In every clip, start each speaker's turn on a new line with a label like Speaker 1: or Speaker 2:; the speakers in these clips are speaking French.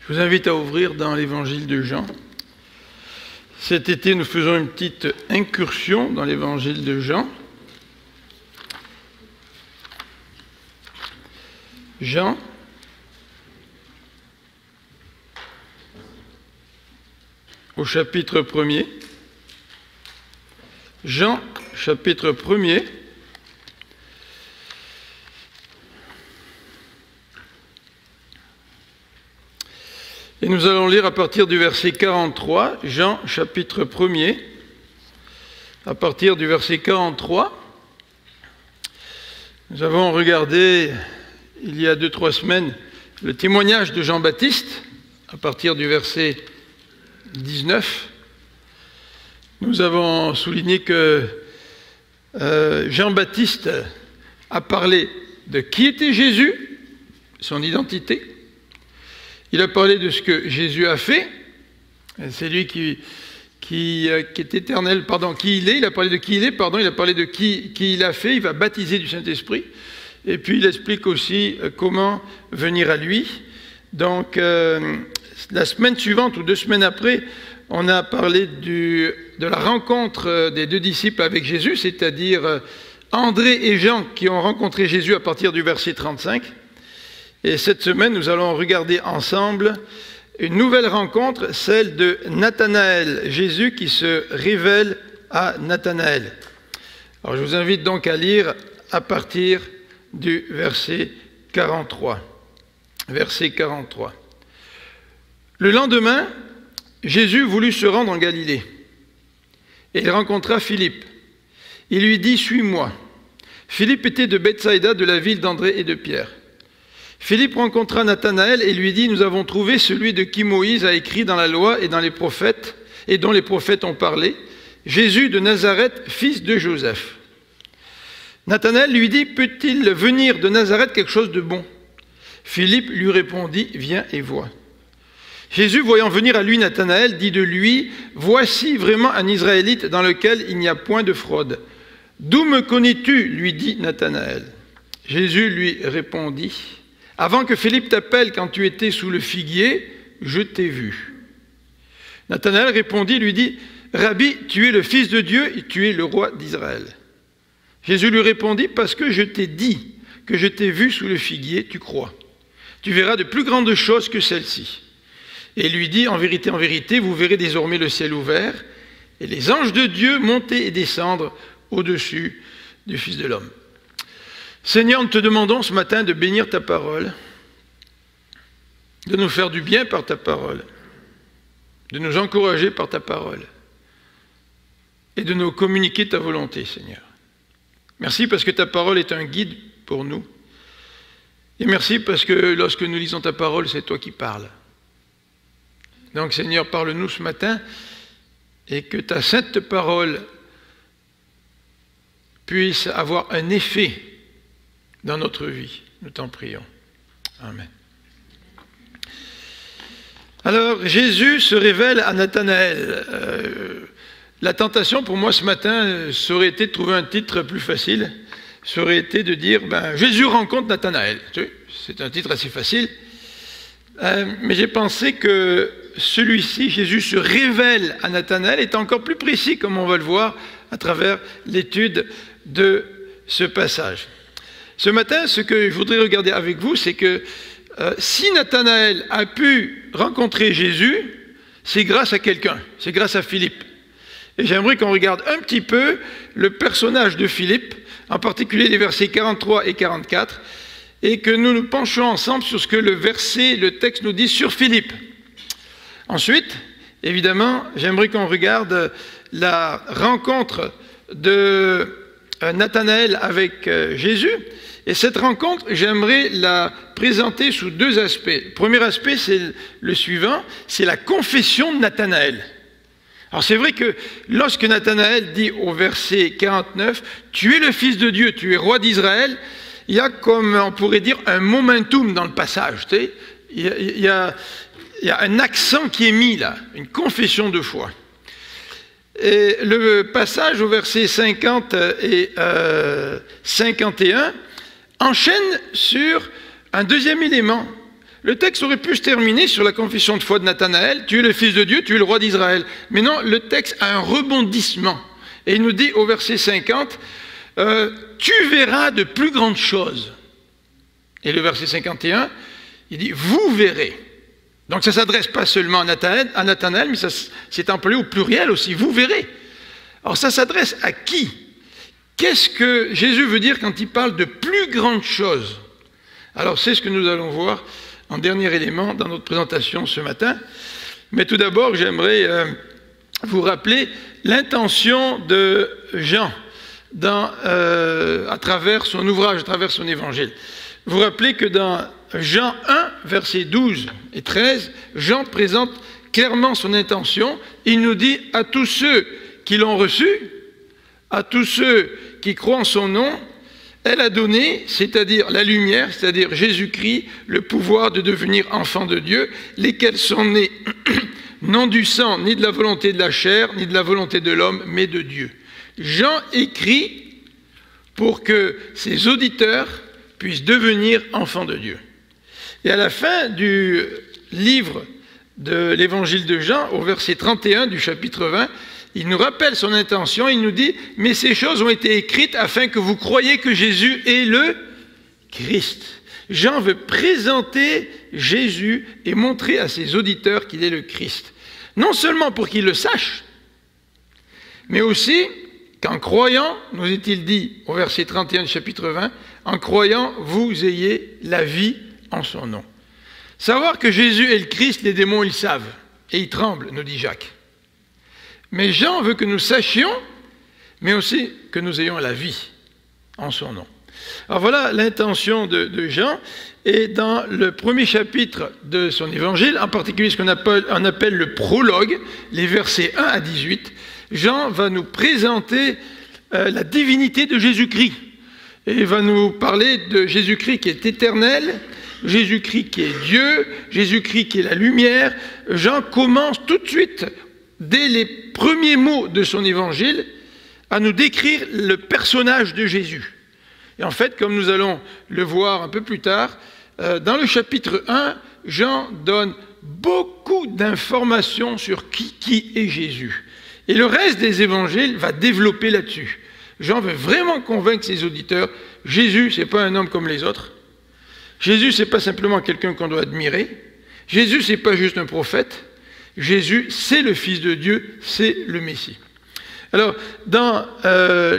Speaker 1: Je vous invite à ouvrir dans l'évangile de Jean. Cet été, nous faisons une petite incursion dans l'évangile de Jean. Jean, au chapitre 1er. Jean, chapitre 1er. Et nous allons lire à partir du verset 43, Jean, chapitre 1er, à partir du verset 43. Nous avons regardé, il y a 2-3 semaines, le témoignage de Jean-Baptiste, à partir du verset 19. Nous avons souligné que Jean-Baptiste a parlé de qui était Jésus, son identité. Il a parlé de ce que Jésus a fait. C'est lui qui est éternel, qui il est. Il a parlé de qui il est, il a parlé de qui il a fait. Il va baptiser du Saint-Esprit. Et puis il explique aussi comment venir à lui. Donc la semaine suivante ou 2 semaines après, on a parlé de la rencontre des 2 disciples avec Jésus, c'est-à-dire André et Jean qui ont rencontré Jésus à partir du verset 35. Et cette semaine, nous allons regarder ensemble une nouvelle rencontre, celle de Nathanaël, Jésus qui se révèle à Nathanaël. Alors je vous invite donc à lire à partir du verset 43. Verset 43. Le lendemain, Jésus voulut se rendre en Galilée. Et il rencontra Philippe. Il lui dit « Suis-moi ». Philippe était de Bethsaïda, de la ville d'André et de Pierre. Philippe rencontra Nathanaël et lui dit « Nous avons trouvé celui de qui Moïse a écrit dans la loi et dans les prophètes, et dont les prophètes ont parlé, Jésus de Nazareth, fils de Joseph. » Nathanaël lui dit « Peut-il venir de Nazareth quelque chose de bon ?» Philippe lui répondit « Viens et vois. » Jésus, voyant venir à lui Nathanaël, dit de lui « Voici vraiment un Israélite dans lequel il n'y a point de fraude. D'où me connais-tu » lui dit Nathanaël. Jésus lui répondit « Avant que Philippe t'appelle quand tu étais sous le figuier, je t'ai vu. » Nathanaël répondit, lui dit « Rabbi, tu es le Fils de Dieu et tu es le roi d'Israël. » Jésus lui répondit « Parce que je t'ai dit que je t'ai vu sous le figuier, tu crois. Tu verras de plus grandes choses que celles-ci. » Et lui dit « En vérité, vous verrez désormais le ciel ouvert et les anges de Dieu monter et descendre au-dessus du Fils de l'homme. » Seigneur, nous te demandons ce matin de bénir ta parole, de nous faire du bien par ta parole, de nous encourager par ta parole et de nous communiquer ta volonté, Seigneur. Merci parce que ta parole est un guide pour nous. Et merci parce que lorsque nous lisons ta parole, c'est toi qui parles. Donc, Seigneur, parle-nous ce matin et que ta sainte parole puisse avoir un effet dans notre vie. Nous t'en prions. Amen. Alors, Jésus se révèle à Nathanaël. La tentation pour moi ce matin, ça aurait été de trouver un titre plus facile. Ça aurait été de dire Jésus rencontre Nathanaël. C'est un titre assez facile. Mais j'ai pensé que celui-ci, Jésus se révèle à Nathanaël, est encore plus précis, comme on va le voir à travers l'étude de ce passage. Ce matin, ce que je voudrais regarder avec vous, c'est que si Nathanaël a pu rencontrer Jésus, c'est grâce à quelqu'un, c'est grâce à Philippe. Et j'aimerais qu'on regarde un petit peu le personnage de Philippe, en particulier les versets 43 et 44, et que nous nous penchions ensemble sur ce que le texte nous dit sur Philippe. Ensuite, évidemment, j'aimerais qu'on regarde la rencontre de Nathanaël avec Jésus. Et cette rencontre, j'aimerais la présenter sous 2 aspects. Le premier aspect, c'est le suivant, c'est la confession de Nathanaël. Alors c'est vrai que lorsque Nathanaël dit au verset 49, « Tu es le Fils de Dieu, tu es roi d'Israël », il y a comme, on pourrait dire, un momentum dans le passage. Tu sais, il y a un accent qui est mis là, une confession de foi. Et le passage au verset 50 et 51 enchaîne sur un deuxième élément, Le texte aurait pu se terminer sur la confession de foi de Nathanaël, tu es le Fils de Dieu, tu es le roi d'Israël. Mais non, le texte a un rebondissement. Et il nous dit au verset 50, tu verras de plus grandes choses. Et le verset 51, il dit, vous verrez. Donc ça ne s'adresse pas seulement à Nathanaël, mais ça c'est employé au pluriel aussi, vous verrez. Alors ça s'adresse à qui? Qu'est-ce que Jésus veut dire quand il parle de plus grandes choses? Alors c'est ce que nous allons voir en dernier élément dans notre présentation ce matin. Mais tout d'abord, j'aimerais vous rappeler l'intention de Jean à travers son ouvrage, à travers son évangile. Vous rappelez que dans Jean 1, versets 12 et 13, Jean présente clairement son intention. Il nous dit à tous ceux qui l'ont reçu, à tous ceux qui croient en son nom, elle a donné, c'est-à-dire la lumière, c'est-à-dire Jésus-Christ, le pouvoir de devenir enfants de Dieu, lesquels sont nés non du sang, ni de la volonté de la chair, ni de la volonté de l'homme, mais de Dieu. Jean écrit pour que ses auditeurs puissent devenir enfants de Dieu. Et à la fin du livre de l'évangile de Jean, au verset 31 du chapitre 20, il nous rappelle son intention, il nous dit « Mais ces choses ont été écrites afin que vous croyiez que Jésus est le Christ. » Jean veut présenter Jésus et montrer à ses auditeurs qu'il est le Christ. Non seulement pour qu'ils le sachent, mais aussi qu'en croyant, nous est-il dit au verset 31 du chapitre 20, « En croyant, vous ayez la vie en son nom. » Savoir que Jésus est le Christ, les démons, ils savent, et ils tremblent, nous dit Jacques. Mais Jean veut que nous sachions, mais aussi que nous ayons la vie en son nom. Alors voilà l'intention de Jean, et dans le premier chapitre de son évangile, en particulier ce qu'on appelle le prologue, les versets 1 à 18, Jean va nous présenter la divinité de Jésus-Christ. Et il va nous parler de Jésus-Christ qui est éternel, Jésus-Christ qui est Dieu, Jésus-Christ qui est la lumière. Jean commence tout de suite, dès les premiers mots de son évangile, à nous décrire le personnage de Jésus. Et en fait, comme nous allons le voir un peu plus tard, dans le chapitre 1, Jean donne beaucoup d'informations sur qui est Jésus. Et le reste des évangiles va développer là-dessus. Jean veut vraiment convaincre ses auditeurs, Jésus, ce n'est pas un homme comme les autres. Jésus, ce n'est pas simplement quelqu'un qu'on doit admirer. Jésus, ce n'est pas juste un prophète. Jésus, c'est le Fils de Dieu, c'est le Messie. Alors, dans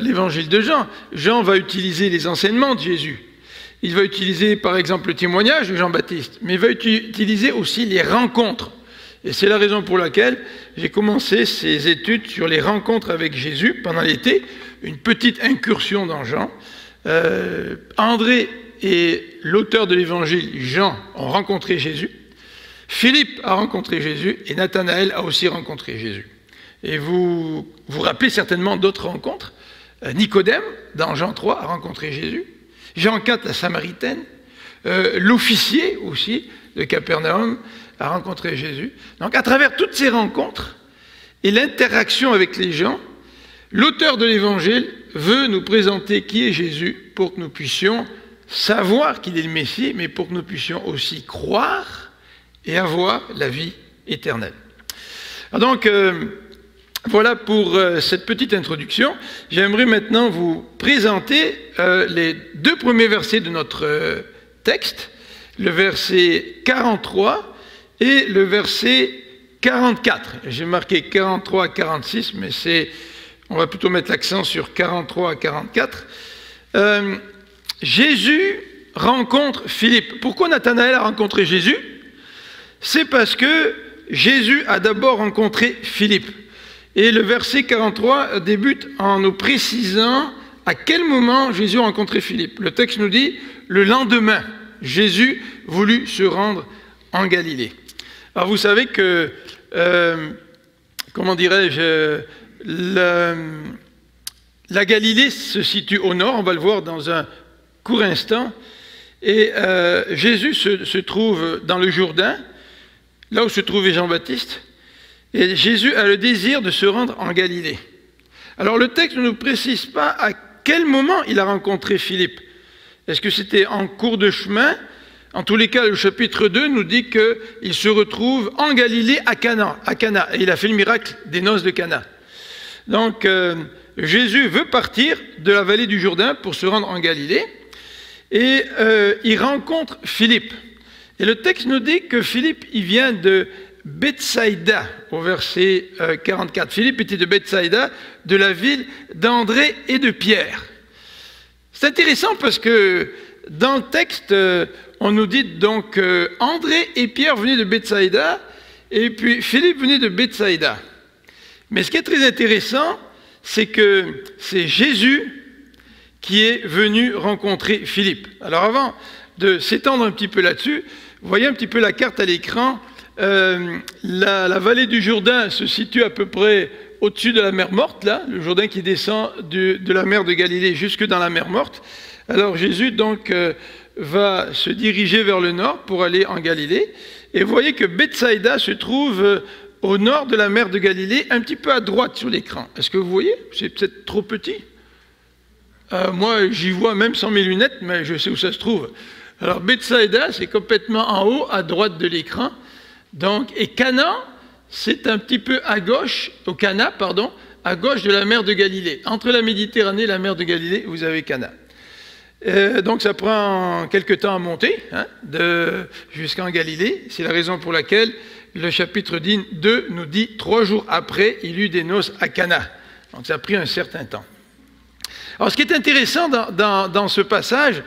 Speaker 1: l'évangile de Jean, Jean va utiliser les enseignements de Jésus. Il va utiliser, par exemple, le témoignage de Jean-Baptiste, mais il va utiliser aussi les rencontres. Et c'est la raison pour laquelle j'ai commencé ces études sur les rencontres avec Jésus pendant l'été, une petite incursion dans Jean. André et l'auteur de l'évangile, Jean, ont rencontré Jésus. Philippe a rencontré Jésus et Nathanaël a aussi rencontré Jésus. Et vous vous rappelez certainement d'autres rencontres. Nicodème, dans Jean 3, a rencontré Jésus. Jean 4, la Samaritaine. L'officier aussi de Capernaum a rencontré Jésus. Donc à travers toutes ces rencontres et l'interaction avec les gens, l'auteur de l'évangile veut nous présenter qui est Jésus pour que nous puissions savoir qu'il est le Messie, mais pour que nous puissions aussi croire et avoir la vie éternelle. Alors donc, voilà pour cette petite introduction. J'aimerais maintenant vous présenter les deux premiers versets de notre texte, le verset 43 et le verset 44. J'ai marqué 43 à 46, mais on va plutôt mettre l'accent sur 43 à 44. Jésus rencontre Philippe. Pourquoi Nathanaël a rencontré Jésus? C'est parce que Jésus a d'abord rencontré Philippe. Et le verset 43 débute en nous précisant à quel moment Jésus a rencontré Philippe. Le texte nous dit, le lendemain, Jésus voulut se rendre en Galilée. Alors vous savez que, comment dirais-je, la Galilée se situe au nord, on va le voir dans un court instant, et Jésus se trouve dans le Jourdain, là où se trouvait Jean-Baptiste, et Jésus a le désir de se rendre en Galilée. Alors le texte ne nous précise pas à quel moment il a rencontré Philippe. Est-ce que c'était en cours de chemin, En tous les cas, le chapitre 2 nous dit qu'il se retrouve en Galilée à Cana. Et il a fait le miracle des noces de Cana. Donc, Jésus veut partir de la vallée du Jourdain pour se rendre en Galilée. Et il rencontre Philippe. Et le texte nous dit que Philippe, il vient de Bethsaïda, au verset 44. Philippe était de Bethsaïda, de la ville d'André et de Pierre. C'est intéressant parce que dans le texte, on nous dit donc André et Pierre venaient de Bethsaïda, et puis Philippe venait de Bethsaïda. Mais ce qui est très intéressant, c'est que c'est Jésus qui est venu rencontrer Philippe. Alors avant de s'étendre un petit peu là-dessus, vous voyez un petit peu la carte à l'écran. La vallée du Jourdain se situe à peu près au-dessus de la mer Morte, là, le Jourdain qui descend de la mer de Galilée jusque dans la mer Morte. Alors Jésus donc va se diriger vers le nord pour aller en Galilée. Et vous voyez que Bethsaïda se trouve au nord de la mer de Galilée, un petit peu à droite sur l'écran. Est-ce que vous voyez? C'est peut-être trop petit. Moi, j'y vois même sans mes lunettes, mais je sais où ça se trouve. Alors Bethsaïda, c'est complètement en haut, à droite de l'écran. Donc, et Cana, c'est un petit peu à gauche, au Cana, pardon, à gauche de la mer de Galilée. Entre la Méditerranée et la mer de Galilée, vous avez Cana. Donc ça prend quelque temps à monter, hein, jusqu'en Galilée. C'est la raison pour laquelle le chapitre 2 nous dit 3 jours après, il eut des noces à Cana. Donc ça a pris un certain temps. Alors ce qui est intéressant dans ce passage,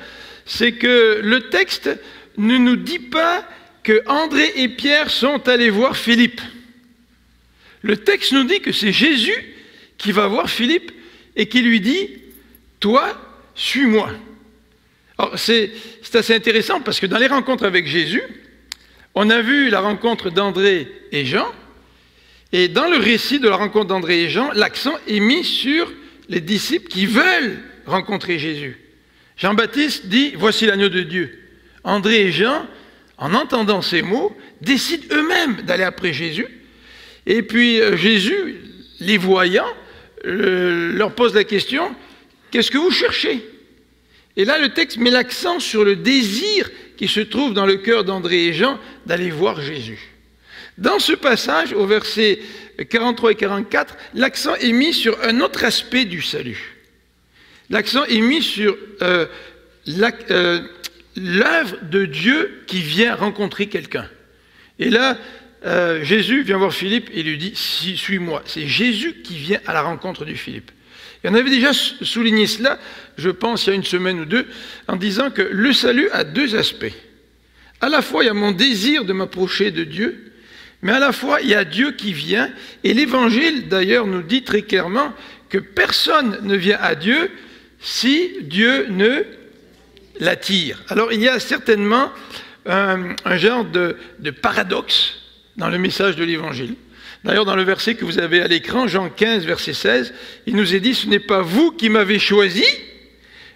Speaker 1: c'est que le texte ne nous dit pas que André et Pierre sont allés voir Philippe. Le texte nous dit que c'est Jésus qui va voir Philippe et qui lui dit « Toi, suis-moi ». Alors c'est assez intéressant parce que dans les rencontres avec Jésus, on a vu la rencontre d'André et Jean, et dans le récit de la rencontre d'André et Jean, l'accent est mis sur les disciples qui veulent rencontrer Jésus. Jean-Baptiste dit « Voici l'agneau de Dieu ». André et Jean, en entendant ces mots, décident eux-mêmes d'aller après Jésus. Et puis Jésus, les voyant, leur pose la question « Qu'est-ce que vous cherchez ?» Et là, le texte met l'accent sur le désir qui se trouve dans le cœur d'André et Jean d'aller voir Jésus. Dans ce passage, au verset 43 et 44, l'accent est mis sur un autre aspect du salut. L'accent est mis sur l'œuvre de Dieu qui vient rencontrer quelqu'un. Et là, Jésus vient voir Philippe et lui dit « Suis-moi ». C'est Jésus qui vient à la rencontre de Philippe. Et on avait déjà souligné cela, je pense, il y a une semaine ou deux, en disant que le salut a 2 aspects. À la fois, il y a mon désir de m'approcher de Dieu, mais à la fois, il y a Dieu qui vient. Et l'Évangile, d'ailleurs, nous dit très clairement que personne ne vient à Dieu si Dieu ne l'attire. Alors, il y a certainement un genre de paradoxe dans le message de l'Évangile. D'ailleurs, dans le verset que vous avez à l'écran, Jean 15, verset 16, il nous est dit « Ce n'est pas vous qui m'avez choisi,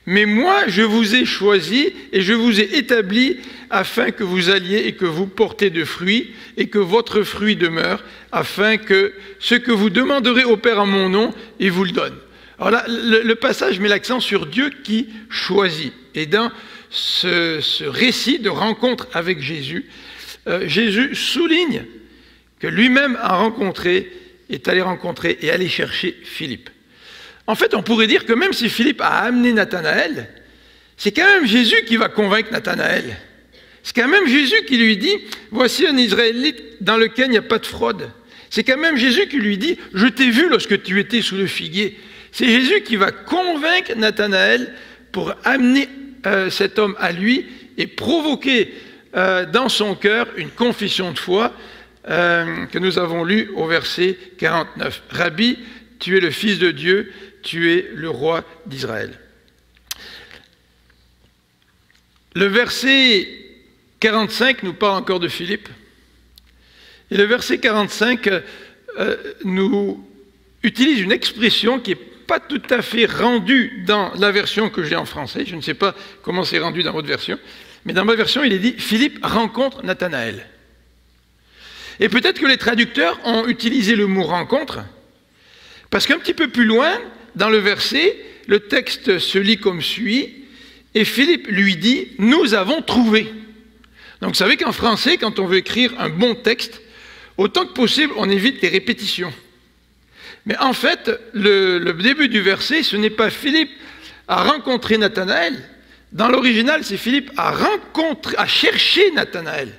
Speaker 1: mais moi je vous ai choisi et je vous ai établi afin que vous alliez et que vous portez de fruits et que votre fruit demeure, afin que ce que vous demanderez au Père en mon nom, il vous le donne. » Alors là, le passage met l'accent sur Dieu qui choisit. Et dans ce récit de rencontre avec Jésus, Jésus souligne que lui-même est allé rencontrer et aller chercher Philippe. En fait, on pourrait dire que même si Philippe a amené Nathanaël, c'est quand même Jésus qui va convaincre Nathanaël. C'est quand même Jésus qui lui dit « Voici un Israélite dans lequel il n'y a pas de fraude ». C'est quand même Jésus qui lui dit « Je t'ai vu lorsque tu étais sous le figuier ». C'est Jésus qui va convaincre Nathanaël pour amener cet homme à lui et provoquer dans son cœur une confession de foi que nous avons lu au verset 49. « Rabbi, tu es le Fils de Dieu, tu es le roi d'Israël. » Le verset 45 nous parle encore de Philippe. Et le verset 45 nous utilise une expression qui n'est pas tout à fait rendue dans la version que j'ai en français. Je ne sais pas comment c'est rendu dans votre version. Mais dans ma version, il est dit « Philippe rencontre Nathanaël ». Et peut-être que les traducteurs ont utilisé le mot « rencontre », parce qu'un petit peu plus loin, dans le verset, le texte se lit comme suit, et Philippe lui dit « Nous avons trouvé ». Donc vous savez qu'en français, quand on veut écrire un bon texte, autant que possible, on évite les répétitions. Mais en fait, le début du verset, ce n'est pas Philippe a rencontré Nathanaël. Dans l'original, c'est Philippe a cherché Nathanaël.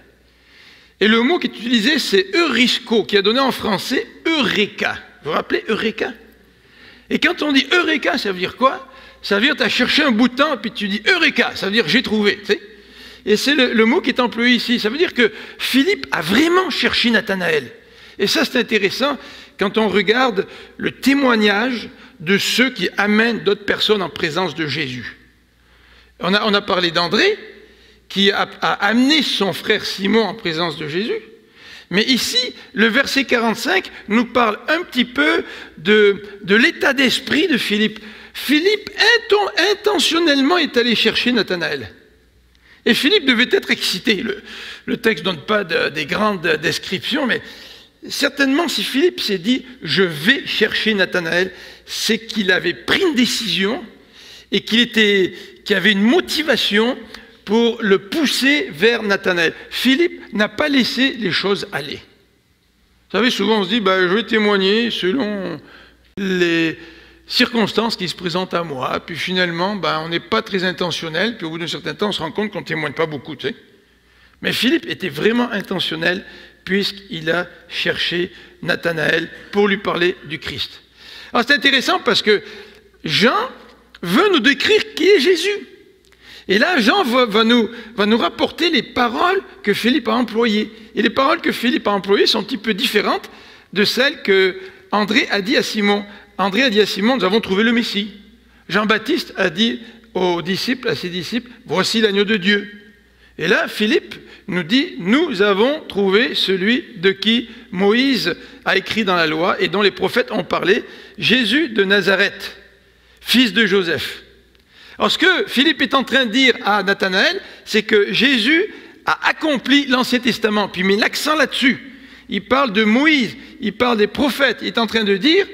Speaker 1: Et le mot qui est utilisé, c'est eurisco, qui a donné en français eureka. Vous vous rappelez eureka? Et quand on dit eureka, ça veut dire quoi? Ça veut dire que tu as cherché un bout de temps, puis tu dis eureka, ça veut dire j'ai trouvé. Tu sais? Et c'est le mot qui est employé ici. Ça veut dire que Philippe a vraiment cherché Nathanaël. Et ça, c'est intéressant quand on regarde le témoignage de ceux qui amènent d'autres personnes en présence de Jésus. On a parlé d'André, qui a amené son frère Simon en présence de Jésus. Mais ici, le verset 45 nous parle un petit peu de l'état d'esprit de Philippe. Philippe intentionnellement est allé chercher Nathanaël. Et Philippe devait être excité. Le texte ne donne pas des grandes descriptions, mais certainement si Philippe s'est dit « je vais chercher Nathanaël », c'est qu'il avait pris une décision et qu'il avait une motivation pour le pousser vers Nathanaël. Philippe n'a pas laissé les choses aller. Vous savez, souvent on se dit je vais témoigner selon les circonstances qui se présentent à moi, puis finalement on n'est pas très intentionnel, puis au bout d'un certain temps on se rend compte qu'on ne témoigne pas beaucoup. Tu sais. Mais Philippe était vraiment intentionnel puisqu'il a cherché Nathanaël pour lui parler du Christ. Alors c'est intéressant parce que Jean veut nous décrire qui est Jésus. Et là, Jean va nous rapporter les paroles que Philippe a employées. Et les paroles que Philippe a employées sont un petit peu différentes de celles que André a dit à Simon. André a dit à Simon, nous avons trouvé le Messie. Jean-Baptiste a dit à ses disciples, voici l'agneau de Dieu. Et là, Philippe nous dit, nous avons trouvé celui de qui Moïse a écrit dans la loi et dont les prophètes ont parlé, Jésus de Nazareth, fils de Joseph. Alors ce que Philippe est en train de dire à Nathanaël, c'est que Jésus a accompli l'Ancien Testament, puis il met l'accent là-dessus. Il parle de Moïse, il parle des prophètes, il est en train de dire,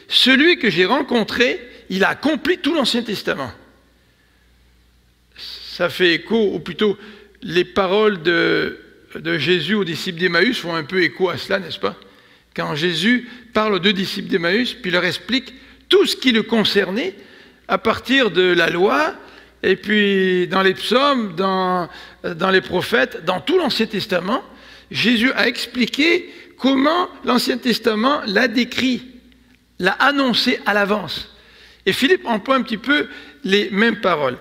Speaker 1: celui que j'ai rencontré, il a accompli tout l'Ancien Testament. Ça fait écho, ou plutôt les paroles de Jésus aux disciples d'Emmaüs font un peu écho à cela, n'est-ce pas? Quand Jésus parle aux deux disciples d'Emmaüs, puis leur explique tout ce qui le concernait, à partir de la loi, et puis dans les psaumes, dans les prophètes, dans tout l'Ancien Testament, Jésus a expliqué comment l'Ancien Testament l'a décrit, l'a annoncé à l'avance. Et Philippe emploie un petit peu les mêmes paroles.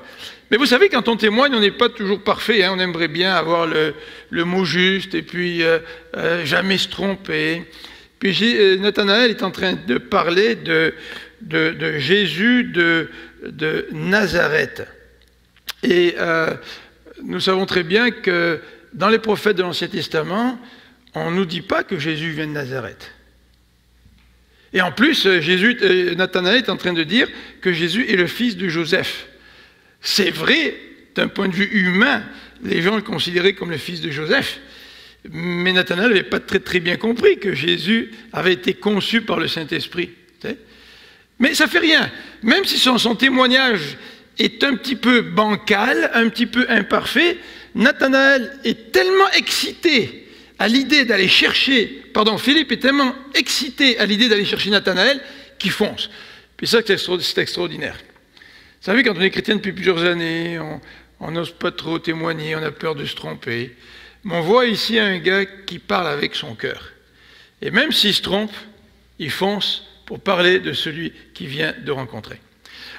Speaker 1: Mais vous savez, quand on témoigne, on n'est pas toujours parfait. Hein, on aimerait bien avoir le mot juste et puis jamais se tromper. Puis Nathanaël est en train de parler de Jésus de Nazareth. Et nous savons très bien que dans les prophètes de l'Ancien Testament, on ne nous dit pas que Jésus vient de Nazareth. Et en plus, Nathanaël est en train de dire que Jésus est le fils de Joseph. C'est vrai, d'un point de vue humain, les gens le considéraient comme le fils de Joseph. Mais Nathanaël n'avait pas très bien compris que Jésus avait été conçu par le Saint-Esprit. Mais ça ne fait rien. Même si son témoignage est un petit peu bancal, un petit peu imparfait, Nathanaël est tellement excité à l'idée d'aller chercher, Philippe est tellement excité à l'idée d'aller chercher Nathanaël qu'il fonce. Puis ça, c'est extraordinaire. Vous savez, quand on est chrétien depuis plusieurs années, on n'ose pas trop témoigner, on a peur de se tromper. Mais on voit ici un gars qui parle avec son cœur. Et même s'il se trompe, il fonce pour parler de celui qu'il vient de rencontrer.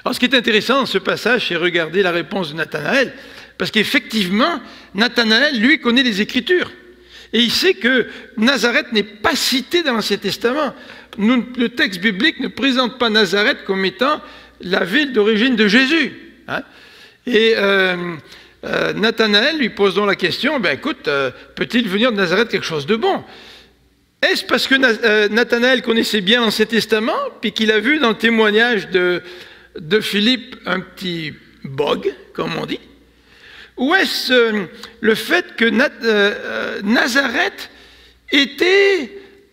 Speaker 1: Alors ce qui est intéressant dans ce passage, c'est regarder la réponse de Nathanaël, parce qu'effectivement, Nathanaël, lui, connaît les Écritures. Et il sait que Nazareth n'est pas cité dans l'Ancien Testament. Le texte biblique ne présente pas Nazareth comme étant la ville d'origine de Jésus. Hein? Et Nathanaël lui pose donc la question, écoute, peut-il venir de Nazareth quelque chose de bon? Est-ce parce que Nathanaël connaissait bien l'Ancien Testament, puis qu'il a vu dans le témoignage de Philippe un petit bug, comme on dit? Ou est-ce le fait que Nazareth était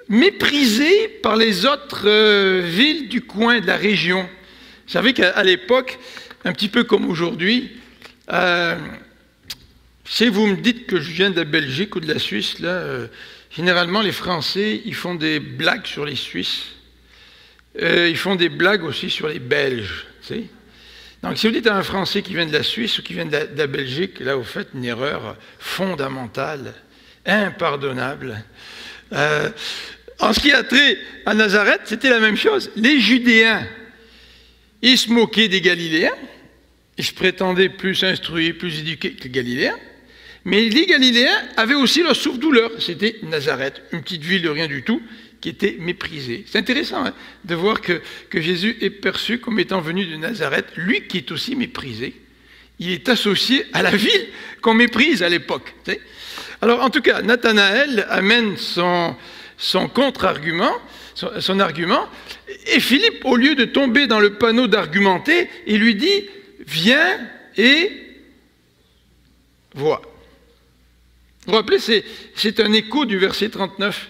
Speaker 1: méprisé par les autres villes du coin, de la région? Vous savez qu'à l'époque, un petit peu comme aujourd'hui, Si vous me dites que je viens de la Belgique ou de la Suisse, là, généralement les Français, ils font des blagues sur les Suisses. Ils font des blagues aussi sur les Belges. Tu sais. Donc si vous dites à un Français qui vient de la Suisse ou qui vient de la Belgique, là vous faites une erreur fondamentale, impardonnable. En ce qui a trait à Nazareth, c'était la même chose. Les Judéens, ils se moquaient des Galiléens. Ils se prétendaient plus instruits, plus éduqués que les Galiléens. Mais les Galiléens avaient aussi leur souffre-douleur. C'était Nazareth, une petite ville de rien du tout, qui était méprisée. C'est intéressant hein, de voir que Jésus est perçu comme étant venu de Nazareth, lui qui est aussi méprisé. Il est associé à la ville qu'on méprise à l'époque. Tu sais. Alors en tout cas, Nathanaël amène son contre-argument, son argument, et Philippe, au lieu de tomber dans le panneau d'argumenter, il lui dit « Viens et vois ». Vous vous rappelez, c'est un écho du verset 39.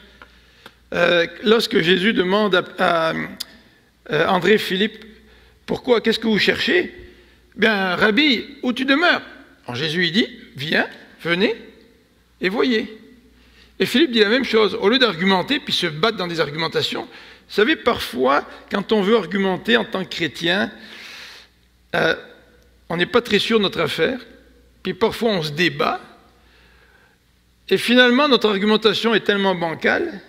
Speaker 1: Lorsque Jésus demande à André, Philippe, « Pourquoi, qu'est-ce que vous cherchez ?»« Bien, Rabbi, où tu demeures ?» Alors Jésus il dit, « Viens, venez et voyez. » Et Philippe dit la même chose. Au lieu d'argumenter, puis se battre dans des argumentations, vous savez, parfois, quand on veut argumenter en tant que chrétien, on n'est pas très sûr de notre affaire, puis parfois on se débat, et finalement notre argumentation est tellement bancale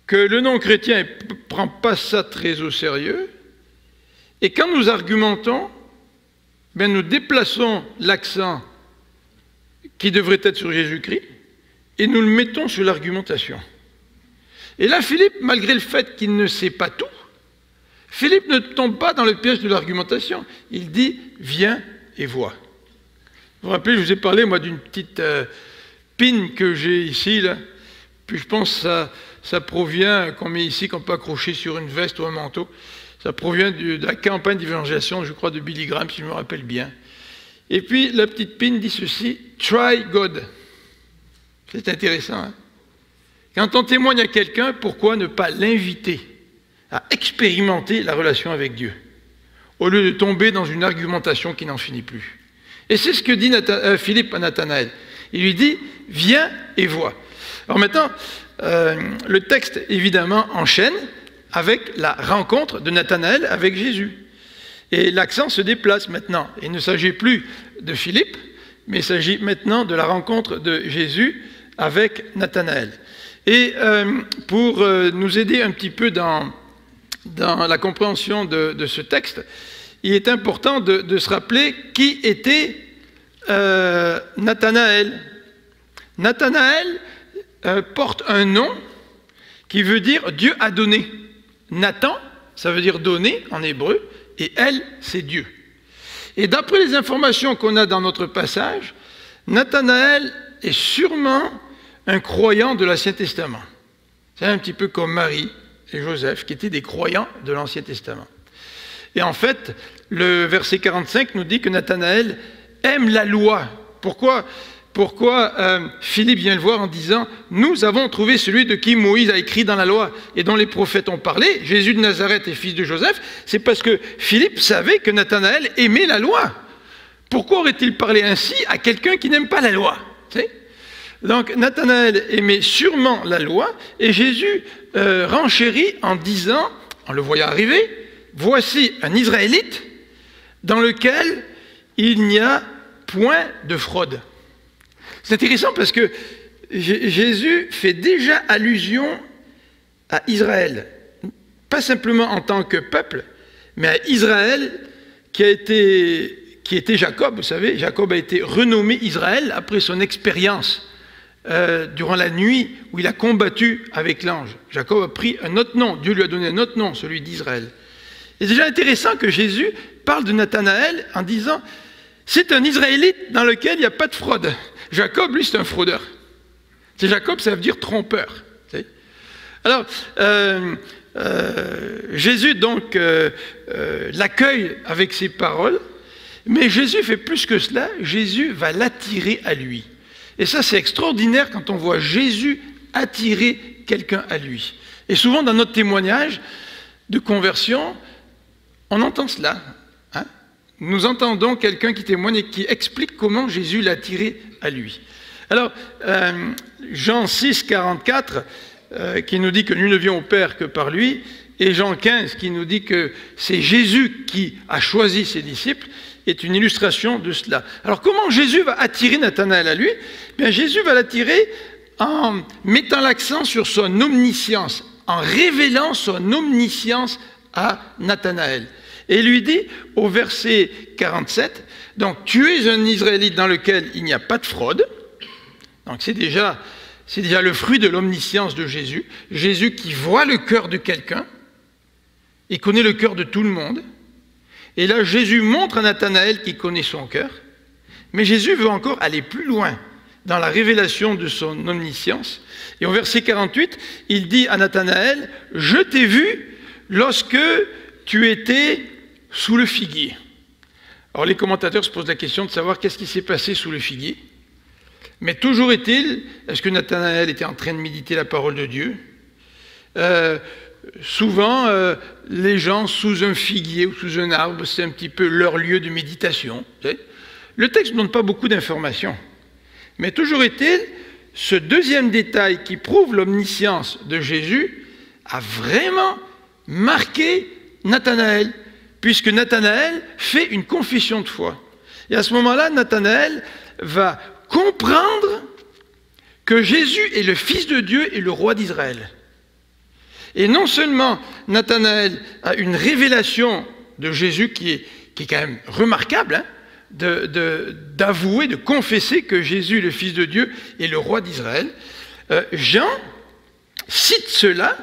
Speaker 1: que le non-chrétien ne prend pas ça très au sérieux, et quand nous argumentons, bien, nous déplaçons l'accent qui devrait être sur Jésus-Christ, et nous le mettons sur l'argumentation. Et là, Philippe, malgré le fait qu'il ne sait pas tout, Philippe ne tombe pas dans le piège de l'argumentation. Il dit, viens et vois. Vous vous rappelez, je vous ai parlé, moi, d'une petite pin que j'ai ici, là. Puis je pense que ça provient, qu'on met ici, qu'on peut accrocher sur une veste ou un manteau. Ça provient de la campagne d'évangélisation, je crois, de Billy Graham, si je me rappelle bien. Et puis, la petite pin dit ceci, try God. C'est intéressant, hein? Quand on témoigne à quelqu'un, pourquoi ne pas l'inviter à expérimenter la relation avec Dieu, au lieu de tomber dans une argumentation qui n'en finit plus. Et c'est ce que dit Philippe à Nathanaël. Il lui dit, viens et vois. Alors maintenant, le texte, évidemment, enchaîne avec la rencontre de Nathanaël avec Jésus. Et l'accent se déplace maintenant. Il ne s'agit plus de Philippe, mais il s'agit maintenant de la rencontre de Jésus avec Nathanaël. Et pour nous aider un petit peu dans la compréhension de ce texte, il est important de se rappeler qui était Nathanaël. Nathanaël porte un nom qui veut dire Dieu a donné. Nathan, ça veut dire donner en hébreu, et elle, c'est Dieu. Et d'après les informations qu'on a dans notre passage, Nathanaël est sûrement un croyant de l'Ancien Testament. C'est un petit peu comme Marie et Joseph, qui étaient des croyants de l'Ancien Testament. Et en fait, le verset 45 nous dit que Nathanaël aime la loi. Pourquoi Philippe vient le voir en disant « Nous avons trouvé celui de qui Moïse a écrit dans la loi et dont les prophètes ont parlé, Jésus de Nazareth et fils de Joseph. » C'est parce que Philippe savait que Nathanaël aimait la loi. Pourquoi aurait-il parlé ainsi à quelqu'un qui n'aime pas la loi? Donc Nathanaël aimait sûrement la loi, et Jésus renchérit en disant, en le voyant arriver, « Voici un Israélite dans lequel il n'y a point de fraude. » C'est intéressant parce que Jésus fait déjà allusion à Israël, pas simplement en tant que peuple, mais à Israël qui était Jacob. Vous savez, Jacob a été renommé Israël après son expérience durant la nuit où il a combattu avec l'ange. Jacob a pris un autre nom, Dieu lui a donné un autre nom, celui d'Israël. C'est déjà intéressant que Jésus parle de Nathanaël en disant « C'est un Israélite dans lequel il n'y a pas de fraude. » Jacob, lui, c'est un fraudeur. C'est Jacob, ça veut dire trompeur. Alors, Jésus, donc, l'accueille avec ses paroles, mais Jésus fait plus que cela, Jésus va l'attirer à lui. Et ça, c'est extraordinaire quand on voit Jésus attirer quelqu'un à lui. Et souvent, dans notre témoignage de conversion, on entend cela. Hein? nous entendons quelqu'un qui témoigne et qui explique comment Jésus l'a attiré à lui. Alors, Jean 6, 44, qui nous dit que nous ne vions au Père que par lui, et Jean 15, qui nous dit que c'est Jésus qui a choisi ses disciples, est une illustration de cela. Alors, comment Jésus va attirer Nathanaël à lui? Bien, Jésus va l'attirer en mettant l'accent sur son omniscience, en révélant son omniscience à Nathanaël. Et il lui dit au verset 47, donc tu es un Israélite dans lequel il n'y a pas de fraude. Donc c'est déjà le fruit de l'omniscience de Jésus. Jésus qui voit le cœur de quelqu'un, il connaît le cœur de tout le monde. Et là, Jésus montre à Nathanaël qu'il connaît son cœur. Mais Jésus veut encore aller plus loin dans la révélation de son omniscience. Et au verset 48, il dit à Nathanaël, « Je t'ai vu lorsque tu étais sous le figuier. » Alors les commentateurs se posent la question de savoir qu'est-ce qui s'est passé sous le figuier. Mais toujours est-il, est-ce que Nathanaël était en train de méditer la parole de Dieu? Souvent, les gens sous un figuier ou sous un arbre, c'est un petit peu leur lieu de méditation. Le texte ne donne pas beaucoup d'informations. Mais toujours est-il, ce deuxième détail qui prouve l'omniscience de Jésus a vraiment marqué Nathanaël, puisque Nathanaël fait une confession de foi. Et à ce moment-là, Nathanaël va comprendre que Jésus est le Fils de Dieu et le roi d'Israël. Et non seulement Nathanaël a une révélation de Jésus qui est quand même remarquable, hein, d'avouer, de confesser que Jésus, le Fils de Dieu, est le roi d'Israël. Jean cite cela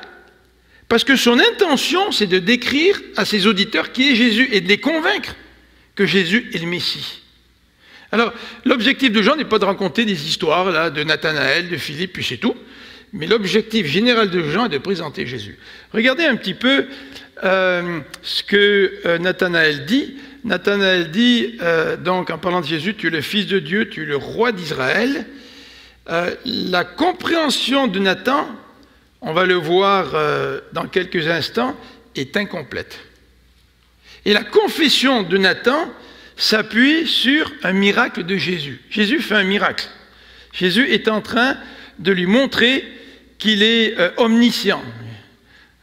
Speaker 1: parce que son intention, c'est de décrire à ses auditeurs qui est Jésus et de les convaincre que Jésus est le Messie. Alors, l'objectif de Jean n'est pas de raconter des histoires là, de Nathanaël, de Philippe, puis c'est tout. Mais l'objectif général de Jean est de présenter Jésus. Regardez un petit peu ce que Nathanaël dit. Nathanaël dit, donc en parlant de Jésus, tu es le Fils de Dieu, tu es le roi d'Israël. La compréhension de Nathan, on va le voir dans quelques instants, est incomplète. Et la confession de Nathan s'appuie sur un miracle de Jésus. Jésus fait un miracle. Jésus est en train de lui montrer qu'il est omniscient.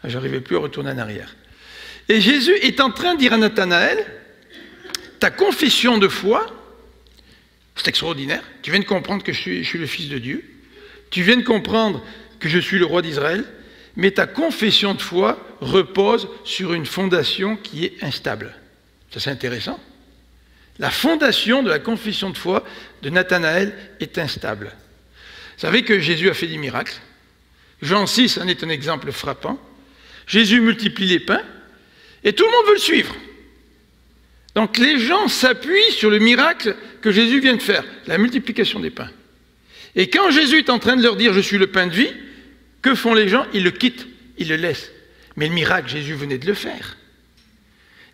Speaker 1: Je n'arrivais plus à retourner en arrière. Et Jésus est en train de dire à Nathanaël, ta confession de foi, c'est extraordinaire. Tu viens de comprendre que je suis le Fils de Dieu. Tu viens de comprendre que je suis le roi d'Israël. Mais ta confession de foi repose sur une fondation qui est instable. Ça, c'est intéressant. La fondation de la confession de foi de Nathanaël est instable. Vous savez que Jésus a fait des miracles. Jean 6 en est un exemple frappant. Jésus multiplie les pains et tout le monde veut le suivre. Donc les gens s'appuient sur le miracle que Jésus vient de faire, la multiplication des pains. Et quand Jésus est en train de leur dire « je suis le pain de vie », que font les gens? Ils le quittent, ils le laissent. Mais le miracle, Jésus venait de le faire.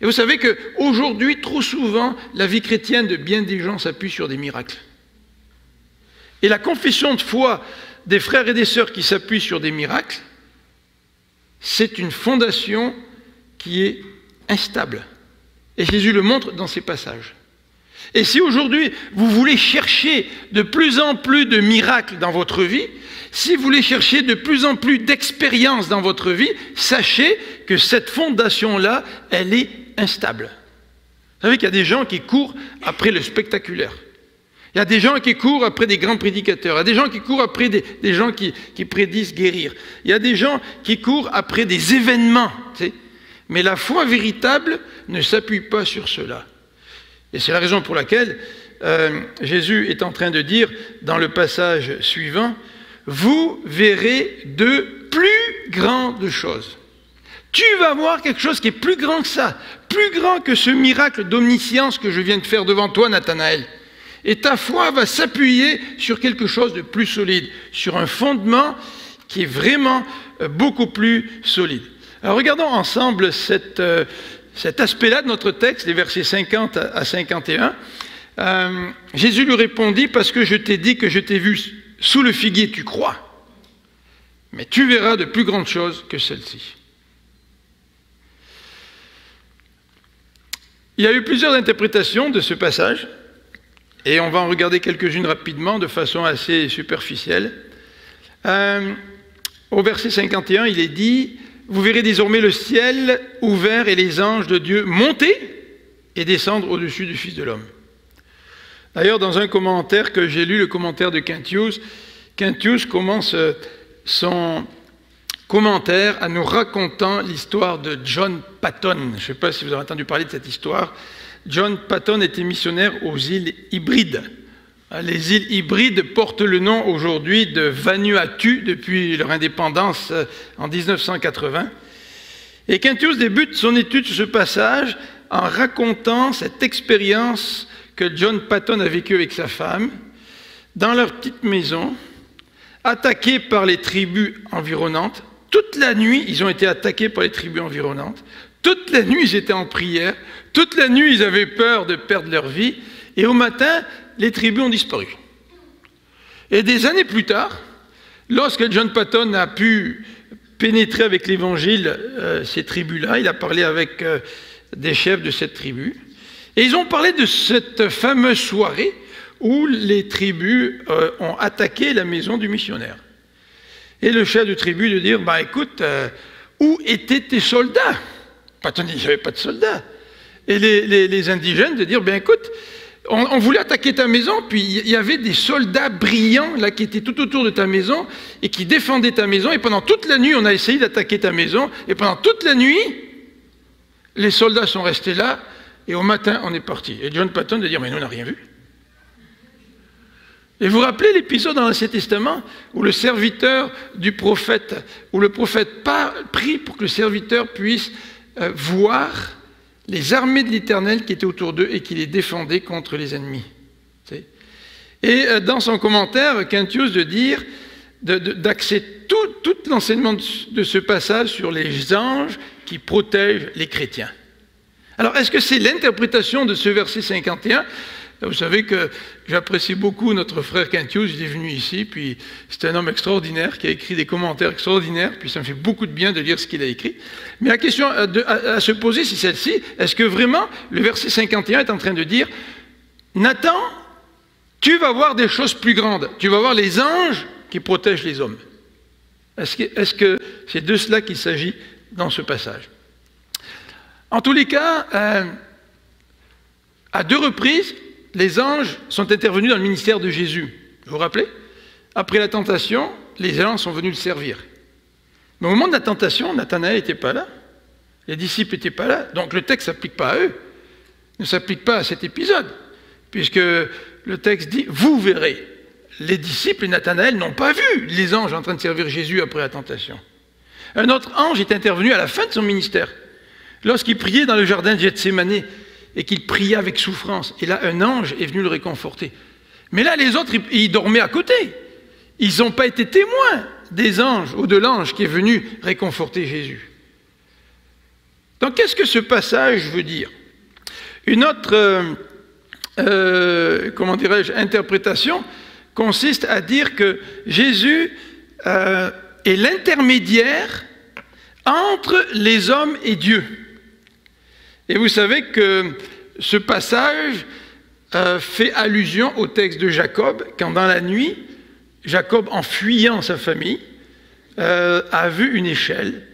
Speaker 1: Et vous savez qu'aujourd'hui, trop souvent, la vie chrétienne de bien des gens s'appuie sur des miracles. Et la confession de foi des frères et des sœurs qui s'appuient sur des miracles, c'est une fondation qui est instable. Et Jésus le montre dans ces passages. Et si aujourd'hui, vous voulez chercher de plus en plus de miracles dans votre vie, si vous voulez chercher de plus en plus d'expériences dans votre vie, sachez que cette fondation-là, elle est instable. Vous savez qu'il y a des gens qui courent après le spectaculaire. Il y a des gens qui courent après des grands prédicateurs. Il y a des gens qui courent après des gens qui prédisent guérir. Il y a des gens qui courent après des événements. Tu sais. Mais la foi véritable ne s'appuie pas sur cela. Et c'est la raison pour laquelle Jésus est en train de dire dans le passage suivant, « Vous verrez de plus grandes choses. » Tu vas voir quelque chose qui est plus grand que ça, plus grand que ce miracle d'omniscience que je viens de faire devant toi, Nathanaël. Et ta foi va s'appuyer sur quelque chose de plus solide, sur un fondement qui est vraiment beaucoup plus solide. Alors regardons ensemble cet aspect-là de notre texte, les versets 50 à 51. Jésus lui répondit, parce que je t'ai dit que je t'ai vu sous le figuier, tu crois. Mais tu verras de plus grandes choses que celles-ci. Il y a eu plusieurs interprétations de ce passage, et on va en regarder quelques-unes rapidement, de façon assez superficielle. Au verset 51, il est dit « Vous verrez désormais le ciel ouvert et les anges de Dieu monter et descendre au-dessus du Fils de l'homme. » D'ailleurs, dans un commentaire que j'ai lu, le commentaire de Quintius commence son commentaire en nous racontant l'histoire de John Patton. Je ne sais pas si vous avez entendu parler de cette histoire. John Patton était missionnaire aux îles Hébrides. Les îles Hébrides portent le nom aujourd'hui de Vanuatu depuis leur indépendance en 1980. Et Quintius débute son étude sur ce passage en racontant cette expérience que John Patton a vécue avec sa femme dans leur petite maison, attaqués par les tribus environnantes. Toute la nuit, ils ont été attaqués par les tribus environnantes. Toute la nuit, ils étaient en prière. Toute la nuit, ils avaient peur de perdre leur vie. Et au matin, les tribus ont disparu. Et des années plus tard, lorsque John Patton a pu pénétrer avec l'Évangile ces tribus-là, il a parlé avec des chefs de cette tribu, et ils ont parlé de cette fameuse soirée où les tribus ont attaqué la maison du missionnaire. Et le chef de tribu de dire, bah écoute, où étaient tes soldats? Patton dit, il n'y avait pas de soldats. Et les indigènes de dire, ben écoute, on voulait attaquer ta maison, puis il y avait des soldats brillants là qui étaient tout autour de ta maison et qui défendaient ta maison. Et pendant toute la nuit, on a essayé d'attaquer ta maison. Et pendant toute la nuit, les soldats sont restés là. Et au matin, on est parti. Et John Patton de dire, mais nous, on n'a rien vu. Et vous vous rappelez l'épisode dans l'Ancien Testament où le serviteur du prophète, où le prophète prie pour que le serviteur puisse voir les armées de l'Éternel qui étaient autour d'eux et qui les défendaient contre les ennemis. Et dans son commentaire, Quintius de dire, d'axer tout l'enseignement de ce passage sur les anges qui protègent les chrétiens. Alors, est-ce que c'est l'interprétation de ce verset 51 ? Vous savez que j'apprécie beaucoup notre frère Quintius, il est venu ici, puis c'est un homme extraordinaire qui a écrit des commentaires extraordinaires, puis ça me fait beaucoup de bien de lire ce qu'il a écrit. Mais la question à se poser, c'est celle-ci, est-ce que vraiment le verset 51 est en train de dire « Nathan, tu vas voir des choses plus grandes, tu vas voir les anges qui protègent les hommes ». Est-ce que c'est de cela qu'il s'agit dans ce passage? En tous les cas, à deux reprises, les anges sont intervenus dans le ministère de Jésus. Vous vous rappelez? Après la tentation, les anges sont venus le servir. Mais au moment de la tentation, Nathanaël n'était pas là. Les disciples n'étaient pas là. Donc le texte ne s'applique pas à eux. Ne s'applique pas à cet épisode. Puisque le texte dit, vous verrez. Les disciples et Nathanaël n'ont pas vu les anges en train de servir Jésus après la tentation. Un autre ange est intervenu à la fin de son ministère. Lorsqu'il priait dans le jardin de Gethsémanée, et qu'il priait avec souffrance. Et là, un ange est venu le réconforter. Mais là, les autres, ils dormaient à côté. Ils n'ont pas été témoins des anges ou de l'ange qui est venu réconforter Jésus. Donc, qu'est-ce que ce passage veut dire? Une autre, comment dirais-je, interprétation consiste à dire que Jésus est l'intermédiaire entre les hommes et Dieu. Et vous savez que ce passage fait allusion au texte de Jacob, quand dans la nuit, Jacob, en fuyant sa famille, a vu une échelle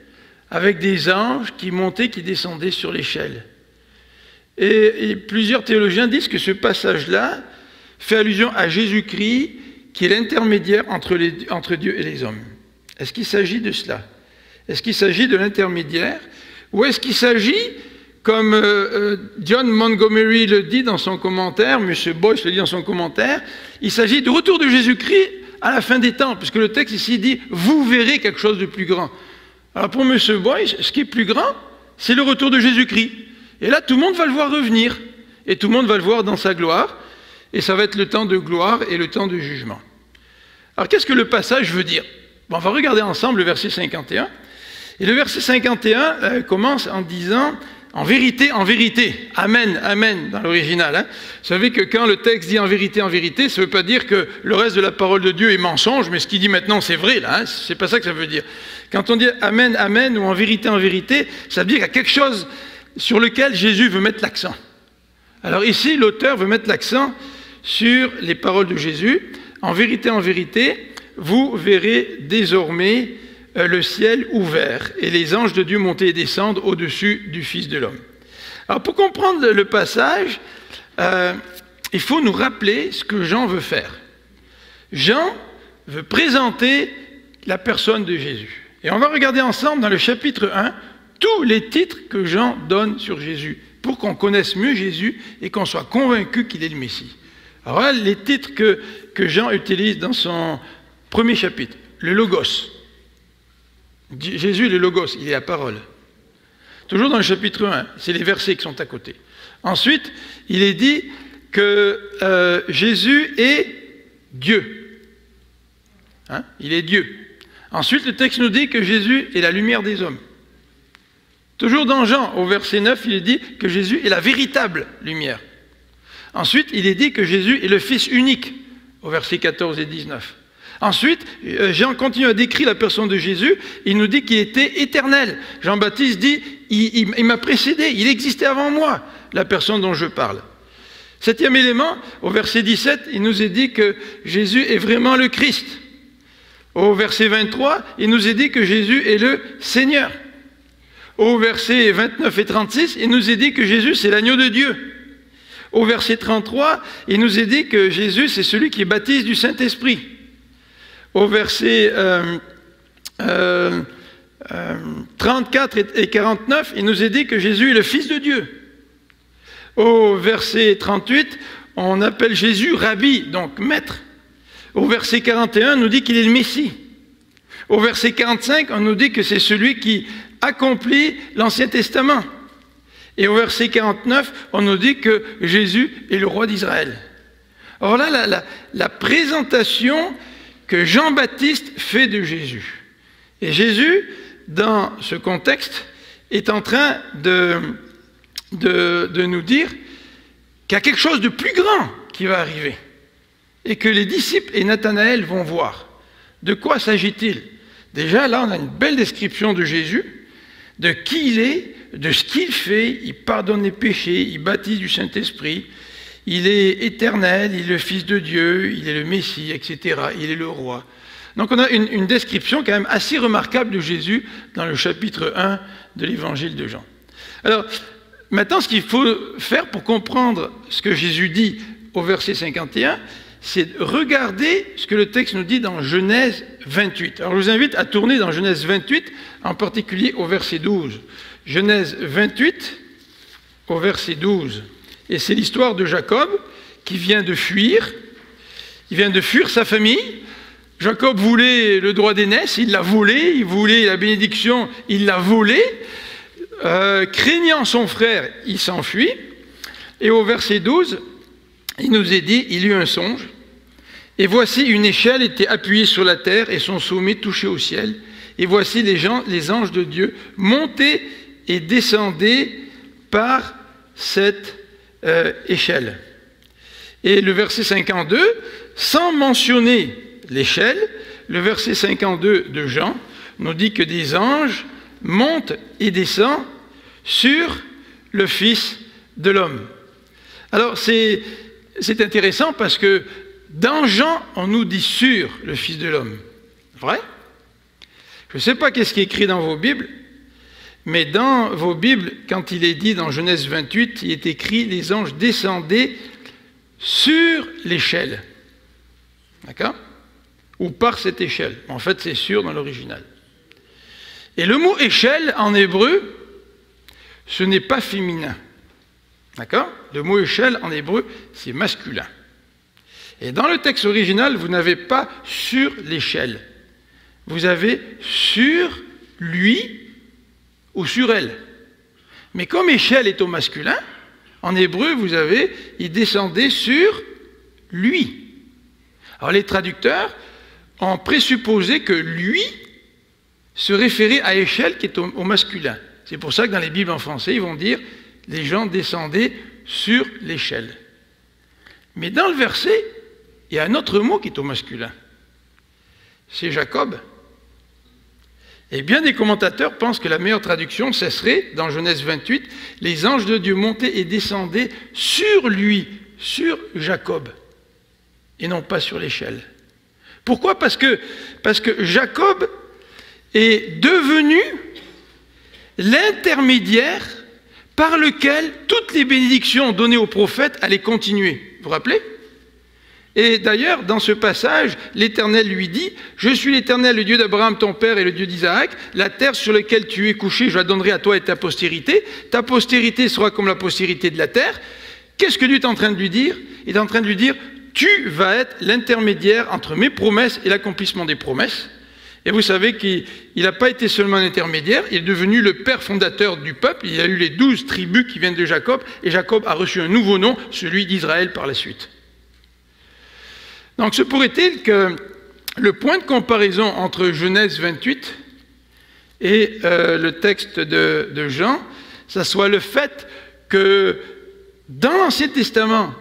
Speaker 1: avec des anges qui montaient, qui descendaient sur l'échelle. Et plusieurs théologiens disent que ce passage-là fait allusion à Jésus-Christ, qui est l'intermédiaire entre Dieu et les hommes. Est-ce qu'il s'agit de cela? Est-ce qu'il s'agit de l'intermédiaire? Ou est-ce qu'il s'agit, comme John Montgomery le dit dans son commentaire, M. Boyce le dit dans son commentaire, il s'agit du retour de Jésus-Christ à la fin des temps, puisque le texte ici dit « vous verrez quelque chose de plus grand ». Alors pour M. Boyce, ce qui est plus grand, c'est le retour de Jésus-Christ. Et là, tout le monde va le voir revenir, et tout le monde va le voir dans sa gloire, et ça va être le temps de gloire et le temps de jugement. Alors qu'est-ce que le passage veut dire? Bon, on va regarder ensemble le verset 51. Et le verset 51 commence en disant « en vérité, amen, amen » dans l'original. Hein. Vous savez que quand le texte dit « en vérité, ça ne veut pas dire que le reste de la parole de Dieu est mensonge, mais ce qu'il dit maintenant c'est vrai. Là, hein. C'est pas ça que ça veut dire. Quand on dit « amen, amen » ou « en vérité », ça veut dire qu'il y a quelque chose sur lequel Jésus veut mettre l'accent. Alors ici, l'auteur veut mettre l'accent sur les paroles de Jésus. En vérité, vous verrez désormais le ciel ouvert et les anges de Dieu monter et descendre au-dessus du Fils de l'homme. Alors pour comprendre le passage, il faut nous rappeler ce que Jean veut faire. Jean veut présenter la personne de Jésus. Et on va regarder ensemble dans le chapitre 1 tous les titres que Jean donne sur Jésus pour qu'on connaisse mieux Jésus et qu'on soit convaincu qu'il est le Messie. Alors voilà les titres que Jean utilise dans son premier chapitre. Le Logos. Jésus est le Logos, il est la parole. Toujours dans le chapitre 1, c'est les versets qui sont à côté. Ensuite, il est dit que Jésus est Dieu. Hein? Il est Dieu. Ensuite, le texte nous dit que Jésus est la lumière des hommes. Toujours dans Jean, au verset 9, il est dit que Jésus est la véritable lumière. Ensuite, il est dit que Jésus est le Fils unique, au verset 14 et 19. Ensuite, Jean continue à décrire la personne de Jésus, il nous dit qu'il était éternel. Jean-Baptiste dit, il m'a précédé, il existait avant moi, la personne dont je parle. Septième élément, au verset 17, il nous est dit que Jésus est vraiment le Christ. Au verset 23, il nous est dit que Jésus est le Seigneur. Au verset 29 et 36, il nous est dit que Jésus, c'est l'agneau de Dieu. Au verset 33, il nous est dit que Jésus, c'est celui qui baptise du Saint-Esprit. Au verset 34 et 49, il nous est dit que Jésus est le Fils de Dieu. Au verset 38, on appelle Jésus Rabbi, donc maître. Au verset 41, on nous dit qu'il est le Messie. Au verset 45, on nous dit que c'est celui qui accomplit l'Ancien Testament. Et au verset 49, on nous dit que Jésus est le roi d'Israël. Alors là, la présentation que Jean-Baptiste fait de Jésus. Et Jésus, dans ce contexte, est en train de nous dire qu'il y a quelque chose de plus grand qui va arriver. Et que les disciples et Nathanaël vont voir. De quoi s'agit-il? Déjà, là, on a une belle description de Jésus, de qui il est, de ce qu'il fait. Il pardonne les péchés, il baptise du Saint-Esprit, il est éternel, il est le Fils de Dieu, il est le Messie, etc. Il est le roi. Donc on a une description quand même assez remarquable de Jésus dans le chapitre 1 de l'évangile de Jean. Alors, maintenant, ce qu'il faut faire pour comprendre ce que Jésus dit au verset 51, c'est regarder ce que le texte nous dit dans Genèse 28. Alors je vous invite à tourner dans Genèse 28, en particulier au verset 12. Genèse 28, au verset 12. Et c'est l'histoire de Jacob qui vient de fuir. Il vient de fuir sa famille. Jacob voulait le droit d'aînesse, il l'a volé. Il voulait la bénédiction, il l'a volé. Craignant son frère, il s'enfuit. Et au verset 12, il nous est dit, il eut un songe. Et voici une échelle était appuyée sur la terre et son sommet touché au ciel. Et voici les anges de Dieu montaient et descendaient par cette échelle. Et le verset 52, sans mentionner l'échelle, le verset 52 de Jean nous dit que des anges montent et descendent sur le Fils de l'homme. Alors c'est intéressant parce que dans Jean, on nous dit sur le Fils de l'homme. Vrai? Je ne sais pas qu'est-ce qui est écrit dans vos Bibles, mais dans vos Bibles, quand il est dit dans Genèse 28, il est écrit « Les anges descendaient sur l'échelle ». D'accord? Ou par cette échelle. En fait, c'est sûr dans l'original. Et le mot « échelle » en hébreu, ce n'est pas féminin. D'accord? Le mot « échelle » en hébreu, c'est masculin. Et dans le texte original, vous n'avez pas « sur l'échelle ». Vous avez « sur lui » ou « sur elle ». Mais comme « échelle » est au masculin, en hébreu, vous avez « il descendait sur lui ». Alors les traducteurs ont présupposé que « lui » se référait à « échelle » qui est au masculin. C'est pour ça que dans les Bibles en français, ils vont dire « les gens descendaient sur l'échelle ». Mais dans le verset, il y a un autre mot qui est au masculin. C'est Jacob. Et bien des commentateurs pensent que la meilleure traduction, ce serait, dans Genèse 28, « Les anges de Dieu montaient et descendaient sur lui, sur Jacob, et non pas sur l'échelle. » Pourquoi? Parce que Jacob est devenu l'intermédiaire par lequel toutes les bénédictions données aux prophètes allaient continuer. Vous vous rappelez? Et d'ailleurs, dans ce passage, l'Éternel lui dit « Je suis l'Éternel, le Dieu d'Abraham, ton père, et le Dieu d'Isaac. La terre sur laquelle tu es couché, je la donnerai à toi et ta postérité. Ta postérité sera comme la postérité de la terre. » Qu'est-ce que Dieu est en train de lui dire? Il est en train de lui dire « Tu vas être l'intermédiaire entre mes promesses et l'accomplissement des promesses. » Et vous savez qu'il n'a pas été seulement un intermédiaire, il est devenu le père fondateur du peuple. Il y a eu les 12 tribus qui viennent de Jacob, et Jacob a reçu un nouveau nom, celui d'Israël par la suite. Donc, se pourrait-il que le point de comparaison entre Genèse 28 et le texte de Jean, ça soit le fait que dans l'Ancien Testament,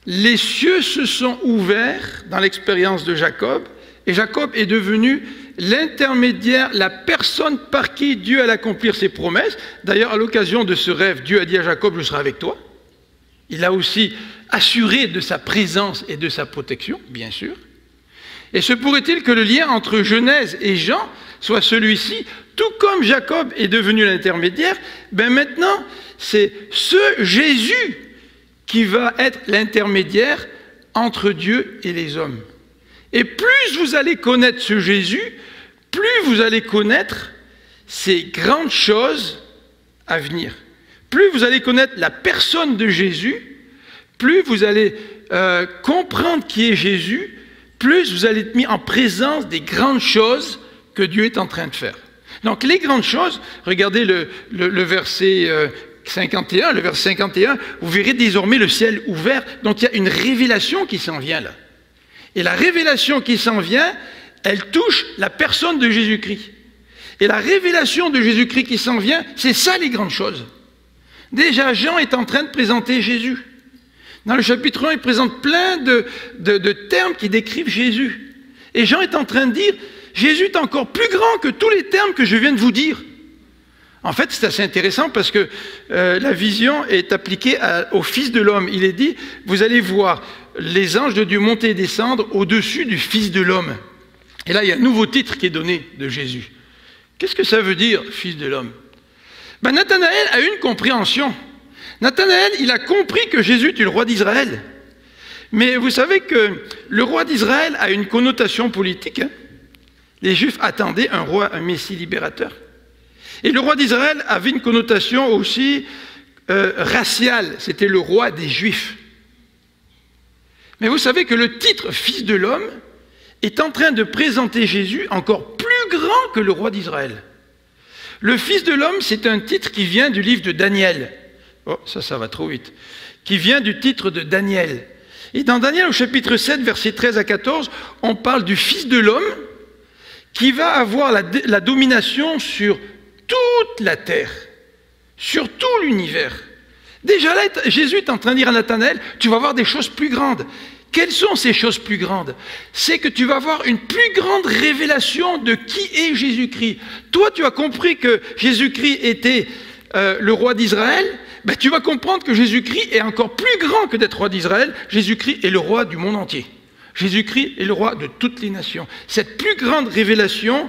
Speaker 1: les cieux se sont ouverts dans l'expérience de Jacob, et Jacob est devenu l'intermédiaire, la personne par qui Dieu allait accomplir ses promesses. D'ailleurs, à l'occasion de ce rêve, Dieu a dit à Jacob, je serai avec toi. Il a aussi assuré de sa présence et de sa protection, bien sûr. Et se pourrait-il que le lien entre Genèse et Jean soit celui-ci, tout comme Jacob est devenu l'intermédiaire, ben maintenant, c'est ce Jésus qui va être l'intermédiaire entre Dieu et les hommes. Et plus vous allez connaître ce Jésus, plus vous allez connaître ces grandes choses à venir. Plus vous allez connaître la personne de Jésus, plus vous allez comprendre qui est Jésus, plus vous allez être mis en présence des grandes choses que Dieu est en train de faire. Donc les grandes choses, regardez le verset 51, le verset 51, vous verrez désormais le ciel ouvert. Donc il y a une révélation qui s'en vient là. Et la révélation qui s'en vient, elle touche la personne de Jésus-Christ. Et la révélation de Jésus-Christ qui s'en vient, c'est ça les grandes choses. Déjà, Jean est en train de présenter Jésus. Dans le chapitre 1, il présente plein de termes qui décrivent Jésus. Et Jean est en train de dire, Jésus est encore plus grand que tous les termes que je viens de vous dire. En fait, c'est assez intéressant parce que la vision est appliquée au Fils de l'homme. Il est dit, vous allez voir les anges de Dieu monter et descendre au-dessus du Fils de l'homme. Et là, il y a un nouveau titre qui est donné de Jésus. Qu'est-ce que ça veut dire, Fils de l'homme? Ben, Nathanaël a eu une compréhension. Nathanaël, il a compris que Jésus est le roi d'Israël. Mais vous savez que le roi d'Israël a une connotation politique. Hein? Les Juifs attendaient un roi, un Messie libérateur. Et le roi d'Israël avait une connotation aussi raciale. C'était le roi des Juifs. Mais vous savez que le titre « Fils de l'homme » est en train de présenter Jésus encore plus grand que le roi d'Israël. Le Fils de l'homme, c'est un titre qui vient du livre de Daniel. Oh, ça va trop vite. Qui vient du titre de Daniel. Et dans Daniel, au chapitre 7, versets 13 à 14, on parle du Fils de l'homme qui va avoir la domination sur toute la terre, sur tout l'univers. Déjà là, Jésus est en train de dire à Nathanaël, tu vas voir des choses plus grandes. Quelles sont ces choses plus grandes? C'est que tu vas avoir une plus grande révélation de qui est Jésus-Christ. Toi, tu as compris que Jésus-Christ était le roi d'Israël, ben, tu vas comprendre que Jésus-Christ est encore plus grand que d'être roi d'Israël. Jésus-Christ est le roi du monde entier. Jésus-Christ est le roi de toutes les nations. Cette plus grande révélation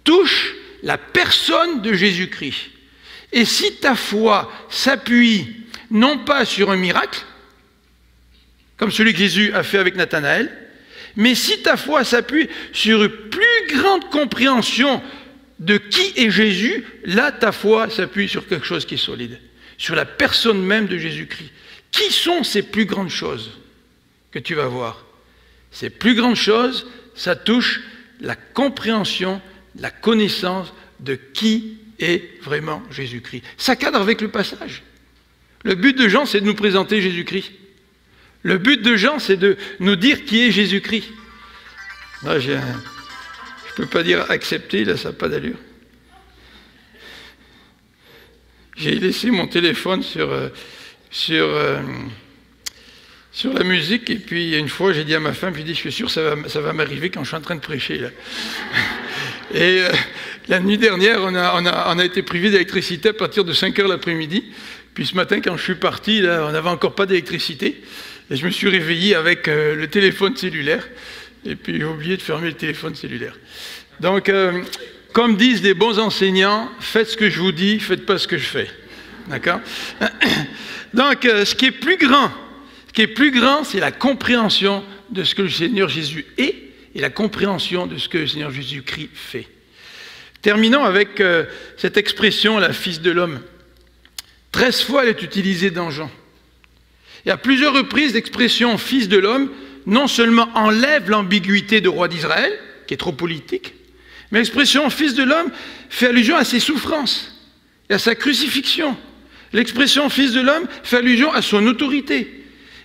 Speaker 1: touche la personne de Jésus-Christ. Et si ta foi s'appuie non pas sur un miracle, comme celui que Jésus a fait avec Nathanaël, mais si ta foi s'appuie sur une plus grande compréhension de qui est Jésus, là ta foi s'appuie sur quelque chose qui est solide, sur la personne même de Jésus-Christ. Qui sont ces plus grandes choses que tu vas voir? Ces plus grandes choses, ça touche la compréhension, la connaissance de qui est vraiment Jésus-Christ. Ça cadre avec le passage. Le but de Jean, c'est de nous présenter Jésus-Christ. Le but de Jean, c'est de nous dire qui est Jésus-Christ. Là, je ne peux pas dire accepter, là, ça n'a pas d'allure. J'ai laissé mon téléphone sur la musique, et puis une fois, j'ai dit à ma femme, je suis sûr, ça va m'arriver quand je suis en train de prêcher, là. Et la nuit dernière, on a été privé d'électricité à partir de 5 h l'après-midi. Puis ce matin, quand je suis parti, là, on n'avait encore pas d'électricité. Et je me suis réveillé avec le téléphone cellulaire. Et puis j'ai oublié de fermer le téléphone cellulaire. Donc, comme disent les bons enseignants, faites ce que je vous dis, faites pas ce que je fais. D'accord? Donc, ce qui est plus grand, c'est la compréhension de ce que le Seigneur Jésus est et la compréhension de ce que le Seigneur Jésus-Christ fait. Terminons avec cette expression, la Fils de l'homme. 13 fois, elle est utilisée dans Jean. Et à plusieurs reprises, l'expression Fils de l'homme non seulement enlève l'ambiguïté de roi d'Israël, qui est trop politique, mais l'expression Fils de l'homme fait allusion à ses souffrances et à sa crucifixion. L'expression Fils de l'homme fait allusion à son autorité.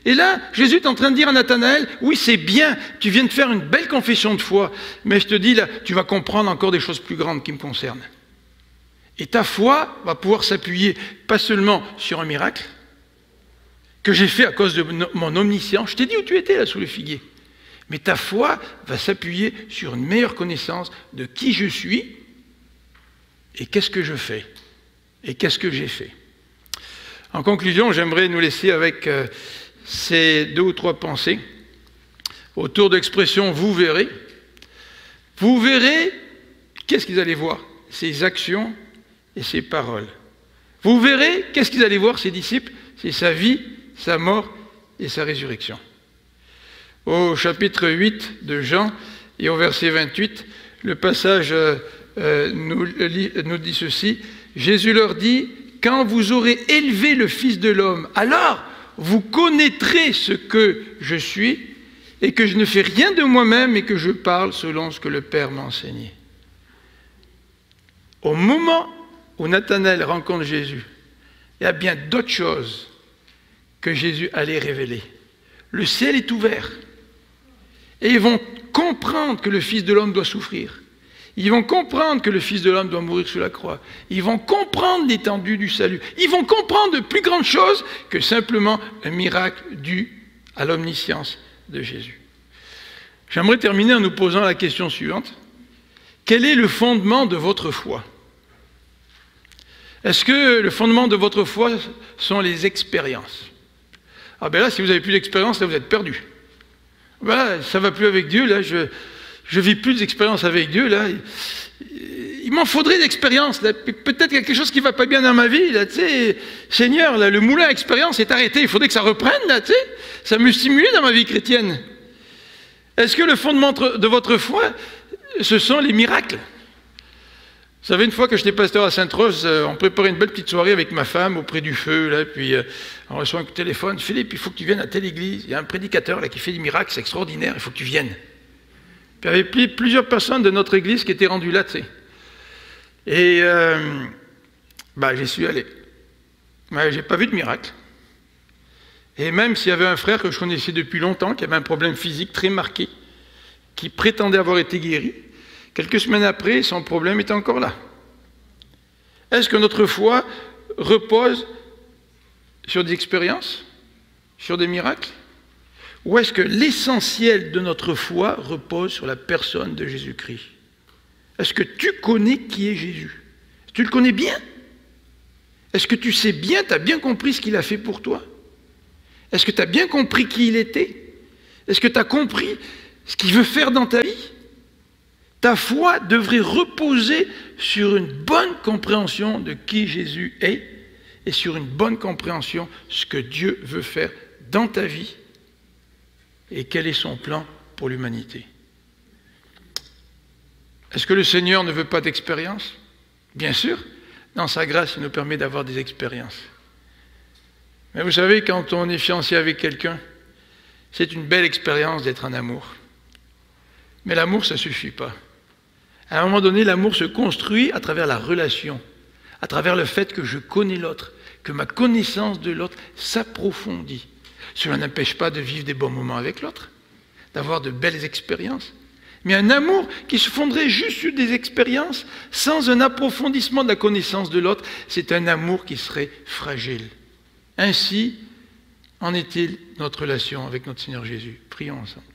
Speaker 1: Et là, Jésus est en train de dire à Nathanaël, oui, c'est bien, tu viens de faire une belle confession de foi, mais je te dis, là, tu vas comprendre encore des choses plus grandes qui me concernent. Et ta foi va pouvoir s'appuyer pas seulement sur un miracle que j'ai fait à cause de mon omniscience. Je t'ai dit où tu étais là sous le figuier. Mais ta foi va s'appuyer sur une meilleure connaissance de qui je suis et qu'est-ce que je fais et qu'est-ce que j'ai fait. En conclusion, j'aimerais nous laisser avec ces 2 ou 3 pensées autour de l'expression « vous verrez ». Vous verrez, qu'est-ce qu'ils allaient voir? Ses actions et ses paroles. Vous verrez, qu'est-ce qu'ils allaient voir, ses disciples? C'est sa vie, sa mort et sa résurrection. Au chapitre 8 de Jean et au verset 28, le passage nous dit ceci. Jésus leur dit, « Quand vous aurez élevé le Fils de l'homme, alors vous connaîtrez ce que je suis et que je ne fais rien de moi-même et que je parle selon ce que le Père m'a enseigné. » Au moment où Nathanaël rencontre Jésus, il y a bien d'autres choses que Jésus allait révéler. Le ciel est ouvert. Et ils vont comprendre que le Fils de l'homme doit souffrir. Ils vont comprendre que le Fils de l'homme doit mourir sur la croix. Ils vont comprendre l'étendue du salut. Ils vont comprendre de plus grandes choses que simplement un miracle dû à l'omniscience de Jésus. J'aimerais terminer en nous posant la question suivante. Quel est le fondement de votre foi? Est-ce que le fondement de votre foi sont les expériences? Ah ben là, si vous n'avez plus d'expérience, là vous êtes perdu. Ben là, ça ne va plus avec Dieu, là je vis plus d'expérience avec Dieu, là. Il m'en faudrait d'expérience, là. Peut-être quelque chose qui ne va pas bien dans ma vie, là, tu sais. Seigneur, là, le moulin à expérience est arrêté, il faudrait que ça reprenne, là, tu sais. Ça me stimulait dans ma vie chrétienne. Est-ce que le fondement de votre foi, ce sont les miracles? Vous savez, une fois que j'étais pasteur à Sainte-Rose, on préparait une belle petite soirée avec ma femme auprès du feu, là, puis on reçoit un téléphone. « Philippe, il faut que tu viennes à telle église, il y a un prédicateur là, qui fait des miracles, c'est extraordinaire, il faut que tu viennes. » Puis il y avait plusieurs personnes de notre église qui étaient rendues là, tu sais. Et j'y suis allé. Mais je n'ai pas vu de miracle. Et même s'il y avait un frère que je connaissais depuis longtemps, qui avait un problème physique très marqué, qui prétendait avoir été guéri, quelques semaines après, son problème est encore là. Est-ce que notre foi repose sur des expériences, sur des miracles? Ou est-ce que l'essentiel de notre foi repose sur la personne de Jésus-Christ? Est-ce que tu connais qui est Jésus? Est-ce que tu le connais bien? Est-ce que tu sais bien, tu as bien compris ce qu'il a fait pour toi? Est-ce que tu as bien compris qui il était? Est-ce que tu as compris ce qu'il veut faire dans ta vie? Ta foi devrait reposer sur une bonne compréhension de qui Jésus est et sur une bonne compréhension de ce que Dieu veut faire dans ta vie et quel est son plan pour l'humanité. Est-ce que le Seigneur ne veut pas d'expérience? Bien sûr, dans sa grâce, il nous permet d'avoir des expériences. Mais vous savez, quand on est fiancé avec quelqu'un, c'est une belle expérience d'être en amour. Mais l'amour, ça ne suffit pas. À un moment donné, l'amour se construit à travers la relation, à travers le fait que je connais l'autre, que ma connaissance de l'autre s'approfondit. Cela n'empêche pas de vivre des bons moments avec l'autre, d'avoir de belles expériences. Mais un amour qui se fonderait juste sur des expériences, sans un approfondissement de la connaissance de l'autre, c'est un amour qui serait fragile. Ainsi en est-il notre relation avec notre Seigneur Jésus. Prions ensemble.